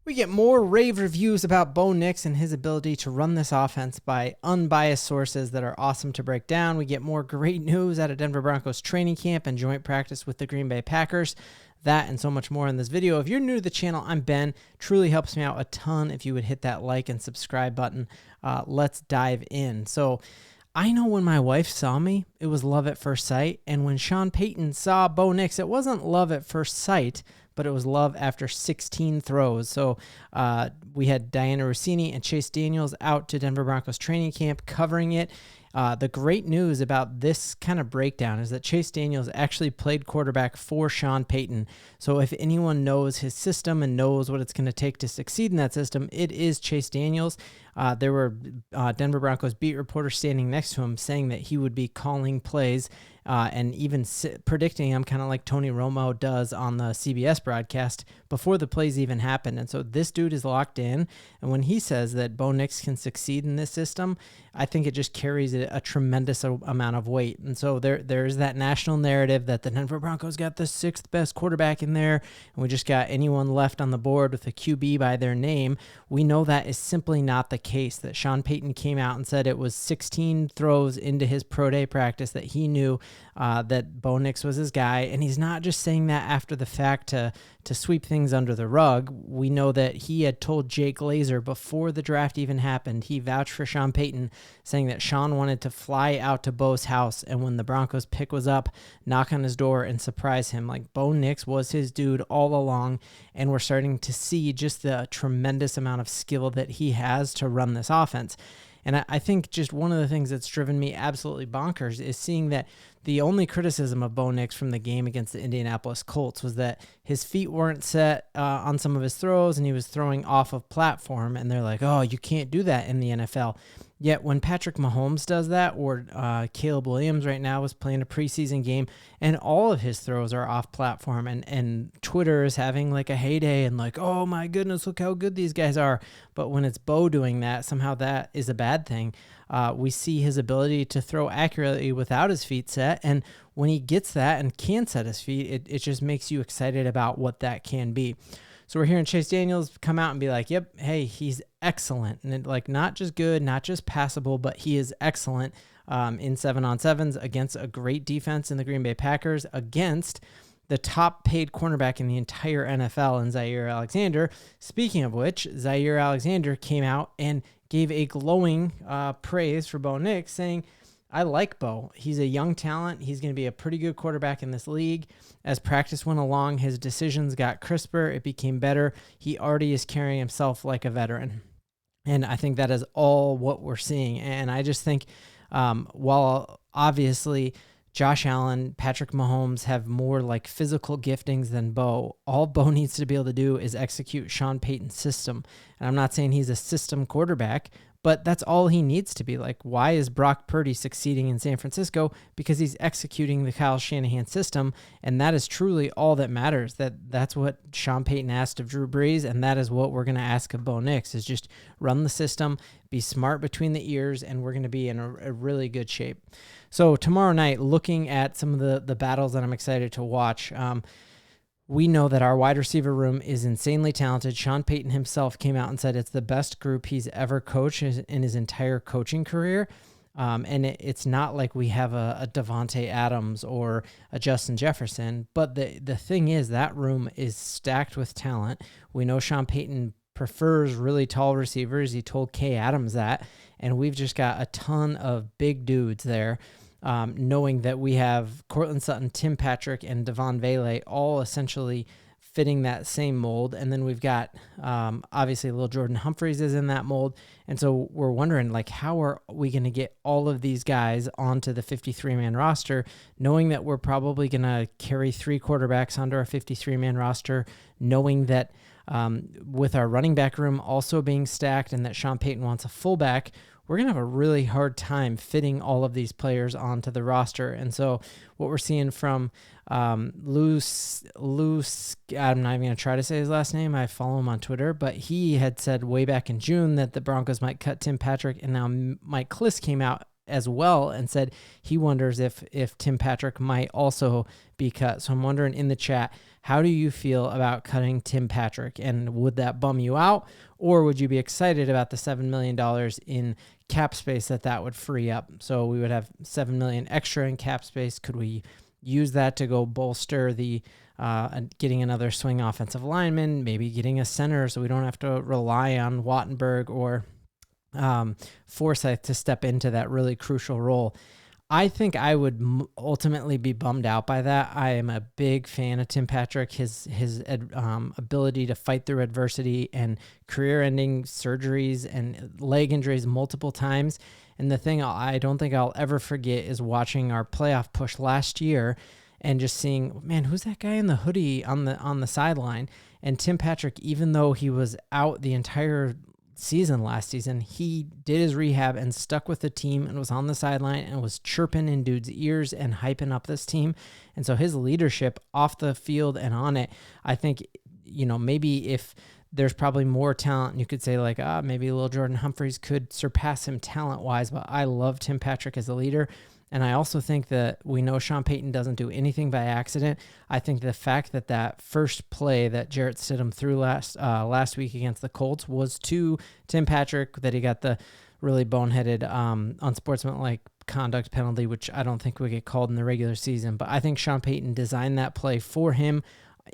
We get more rave reviews about Bo Nix and his ability to run this offense by unbiased sources that are awesome to break down. We get more great news out of Denver Broncos training camp and joint practice with the Green Bay Packers. That and so much more in this video. If you're new to the channel, I'm Ben. Truly helps me out a ton if you would hit that like and subscribe button. Let's dive in. So I know when my wife saw me, it was love at first sight. And when Sean Payton saw Bo Nix, it wasn't love at first sight, but it was love after 16 throws. So we had Diana Rossini and Chase Daniels out to Denver Broncos training camp covering it. The great news about this kind of breakdown is that Chase Daniels actually played quarterback for Sean Payton. So if anyone knows his system and knows what it's going to take to succeed in that system, it is Chase Daniels. There were Denver Broncos beat reporters standing next to him saying that he would be calling plays and even predicting them, kind of like Tony Romo does on the CBS broadcast before the plays even happened. And so this dude is locked in. And when he says that Bo Nix can succeed in this system, I think it just carries a tremendous amount of weight. And so there's that national narrative that the Denver Broncos got the sixth best quarterback in there, and we just got anyone left on the board with a QB by their name. We know that is simply not the case, that Sean Payton came out and said it was 16 throws into his pro day practice that he knew that Bo Nix was his guy. And he's not just saying that after the fact to sweep things under the rug. We know that he had told Jake Glazer before the draft even happened. He vouched for Sean Payton, saying that Sean wanted to fly out to Bo's house, and when the Broncos pick was up, knock on his door and surprise him. Like, Bo Nix was his dude all along, and we're starting to see just the tremendous amount of skill that he has to run this offense. And I think just one of the things that's driven me absolutely bonkers is seeing that the only criticism of Bo Nix from the game against the Indianapolis Colts was that his feet weren't set on some of his throws and he was throwing off of platform. And they're like, oh, you can't do that in the NFL. Yet when Patrick Mahomes does that, or Caleb Williams right now was playing a preseason game, and all of his throws are off platform, and Twitter is having like a heyday and like, oh my goodness, look how good these guys are. But when it's Bo doing that, somehow that is a bad thing. We see his ability to throw accurately without his feet set, and when he gets that and can set his feet, it just makes you excited about what that can be. So we're hearing Chase Daniels come out and be like, yep, hey, he's excellent. And like, not just good, not just passable, but he is excellent in 7-on-7s against a great defense in the Green Bay Packers, against the top paid cornerback in the entire NFL in Zaire Alexander. Speaking of which, Zaire Alexander came out and gave a glowing praise for Bo Nix, saying, I like Bo. He's a young talent. He's going to be a pretty good quarterback in this league. As practice went along, his decisions got crisper. It became better. He already is carrying himself like a veteran. And I think that is all what we're seeing. And I just think while obviously Josh Allen, Patrick Mahomes have more like physical giftings than Bo, all Bo needs to be able to do is execute Sean Payton's system. And I'm not saying he's a system quarterback, but that's all he needs to be. Like, why is Brock Purdy succeeding in San Francisco? Because he's executing the Kyle Shanahan system, and that is truly all that matters. That's what Sean Payton asked of Drew Brees, and that is what we're going to ask of Bo Nix, is just run the system, be smart between the ears, and we're going to be in a really good shape. So tomorrow night, looking at some of the battles that I'm excited to watch, we know that our wide receiver room is insanely talented. Sean Payton himself came out and said it's the best group he's ever coached in his entire coaching career. And it's not like we have a Devontae Adams or a Justin Jefferson. But the thing is, that room is stacked with talent. We know Sean Payton prefers really tall receivers. He told Kay Adams that. And we've just got a ton of big dudes there. Knowing that we have Cortland Sutton, Tim Patrick, and Devon Vele all essentially fitting that same mold. And then we've got, obviously, little Jordan Humphreys is in that mold. And so we're wondering, like, how are we going to get all of these guys onto the 53-man roster, knowing that we're probably going to carry 3 quarterbacks onto our 53-man roster, knowing that with our running back room also being stacked and that Sean Payton wants a fullback, we're going to have a really hard time fitting all of these players onto the roster. And so what we're seeing from Luce, I'm not even going to try to say his last name. I follow him on Twitter, but he had said way back in June that the Broncos might cut Tim Patrick, and now Mike Kliss came out as well and said he wonders if Tim Patrick might also be cut. So I'm wondering in the chat, How do you feel about cutting Tim Patrick? And would that bum you out? Or would you be excited about the $7 million in cap space that would free up? So we would have $7 million extra in cap space. Could we use that to go bolster the getting another swing offensive lineman, maybe getting a center so we don't have to rely on Wattenberg or Forsyth to step into that really crucial role? I think I would ultimately be bummed out by that. I am a big fan of Tim Patrick, his ability to fight through adversity and career-ending surgeries and leg injuries multiple times. And the thing I don't think I'll ever forget is watching our playoff push last year and just seeing, man, who's that guy in the hoodie on the sideline? And Tim Patrick, even though he was out the entire season last season, he did his rehab and stuck with the team and was on the sideline and was chirping in dudes' ears and hyping up this team. And so his leadership off the field and on it, I think, maybe if there's probably more talent, you could say like, maybe Lil Jordan Humphreys could surpass him talent-wise, but I love Tim Patrick as a leader. And I also think that we know Sean Payton doesn't do anything by accident. I think the fact that first play that Jarrett Stidham threw last week against the Colts was to Tim Patrick, that he got the really boneheaded unsportsmanlike conduct penalty, which I don't think would get called in the regular season. But I think Sean Payton designed that play for him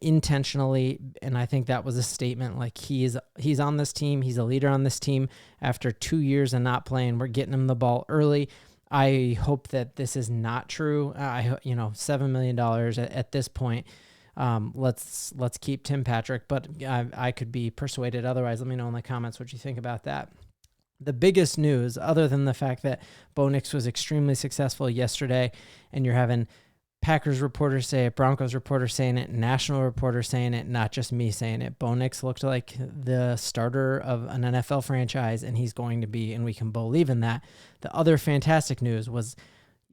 intentionally, and I think that was a statement like he's on this team. He's a leader on this team. After 2 years of not playing, we're getting him the ball early. I hope that this is not true. $7 million at this point. Let's keep Tim Patrick, but I could be persuaded otherwise. Let me know in the comments what you think about that. The biggest news, other than the fact that Bo Nix was extremely successful yesterday, and you're having Packers reporters say it, Broncos reporters saying it, national reporters saying it, not just me saying it. Bo Nix looked like the starter of an NFL franchise, and he's going to be, and we can believe in that. The other fantastic news was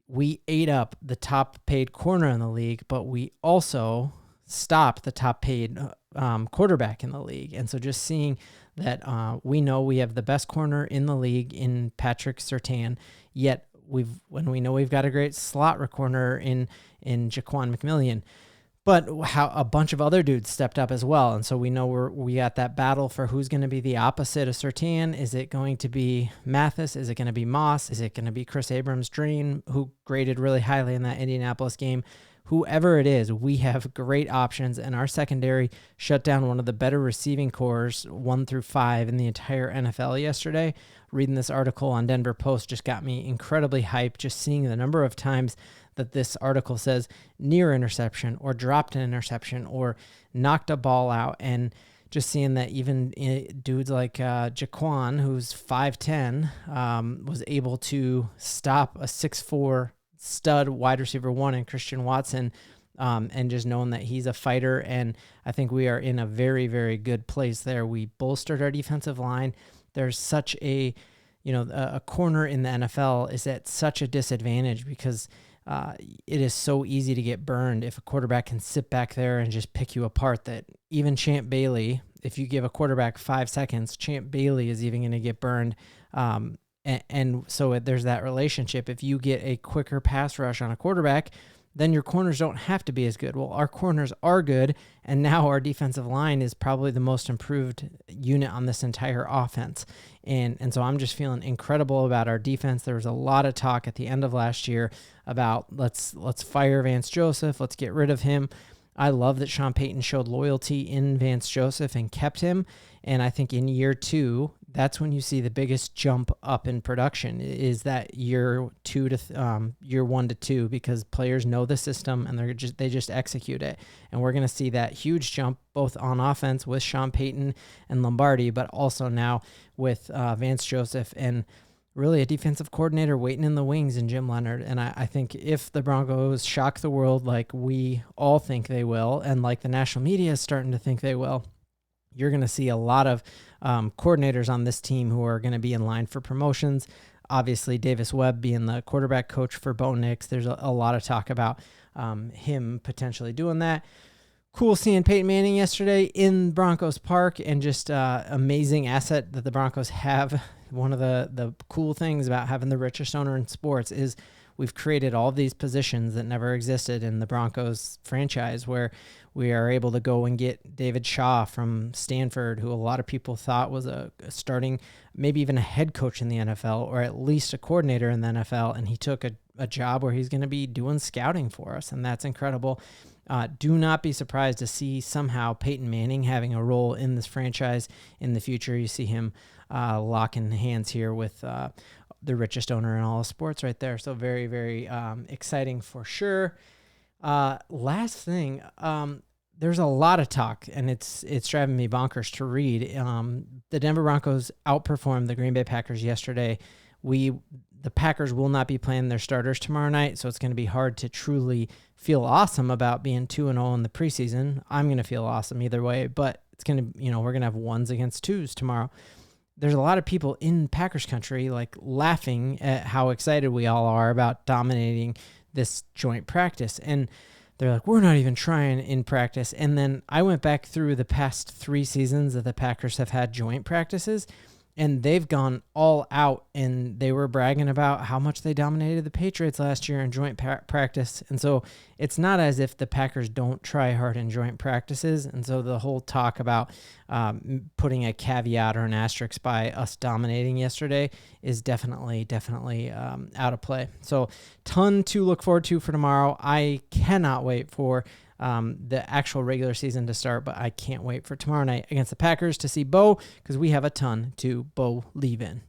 we ate up the top paid corner in the league, but we also stopped the top paid quarterback in the league. And so just seeing that we know we have the best corner in the league in Patrick Surtain, yet when we know we've got a great slot corner in Jaquan McMillian, but how a bunch of other dudes stepped up as well. And so we know we got that battle for who's going to be the opposite of Surtain. Is it going to be Mathis? Is it going to be Moss? Is it going to be Chris Abrams-Drain, who graded really highly in that Indianapolis game? Whoever it is, we have great options, and our secondary shut down one of the better receiving cores 1 through 5 in the entire NFL yesterday. Reading this article on Denver Post just got me incredibly hyped, just seeing the number of times that this article says near interception or dropped an interception or knocked a ball out, and just seeing that even dudes like Jaquan, who's 5'10", was able to stop a 6'4" stud wide receiver 1 in Christian Watson, and just knowing that he's a fighter. And I think we are in a very, very good place there. We bolstered our defensive line. There's such a corner in the NFL is at such a disadvantage because it is so easy to get burned if a quarterback can sit back there and just pick you apart, that even Champ Bailey, if you give a quarterback 5 seconds, Champ Bailey is even going to get burned. And so there's that relationship. If you get a quicker pass rush on a quarterback, then your corners don't have to be as good. Well, our corners are good, and now our defensive line is probably the most improved unit on this entire offense. And so I'm just feeling incredible about our defense. There was a lot of talk at the end of last year about let's fire Vance Joseph, let's get rid of him. I love that Sean Payton showed loyalty in Vance Joseph and kept him. And I think in year 2, that's when you see the biggest jump up in production, is that year 1 to 2, because players know the system and they just execute it. And we're going to see that huge jump both on offense with Sean Payton and Lombardi, but also now with Vance Joseph and really a defensive coordinator waiting in the wings in Jim Leonard. And I think if the Broncos shock the world like we all think they will, and like the national media is starting to think they will, you're going to see a lot of coordinators on this team who are going to be in line for promotions. Obviously, Davis Webb being the quarterback coach for Bo Nix, there's a lot of talk about him potentially doing that. Cool seeing Peyton Manning yesterday in Broncos Park, and just amazing asset that the Broncos have. One of the cool things about having the richest owner in sports is we've created all these positions that never existed in the Broncos franchise, where we are able to go and get David Shaw from Stanford, who a lot of people thought was a starting, maybe even a head coach in the NFL, or at least a coordinator in the NFL. And he took a job where he's going to be doing scouting for us. And that's incredible. Do not be surprised to see somehow Peyton Manning having a role in this franchise in the future. You see him locking hands here with the richest owner in all of sports right there. So very, very exciting for sure. Last thing, there's a lot of talk, and it's driving me bonkers to read. The Denver Broncos outperformed the Green Bay Packers yesterday. The Packers will not be playing their starters tomorrow night, so it's going to be hard to truly feel awesome about being 2-0 in the preseason. I'm going to feel awesome either way, but it's going to, we're going to have 1s against 2s tomorrow. There's a lot of people in Packers country like laughing at how excited we all are about dominating this joint practice. And they're like, we're not even trying in practice. And then I went back through the past 3 seasons that the Packers have had joint practices, and they've gone all out, and they were bragging about how much they dominated the Patriots last year in joint practice. And so it's not as if the Packers don't try hard in joint practices. And so the whole talk about putting a caveat or an asterisk by us dominating yesterday is definitely out of play. So ton to look forward to for tomorrow. I cannot wait for the actual regular season to start, but I can't wait for tomorrow night against the Packers to see Bo, because we have a ton to Bo-Lieve in.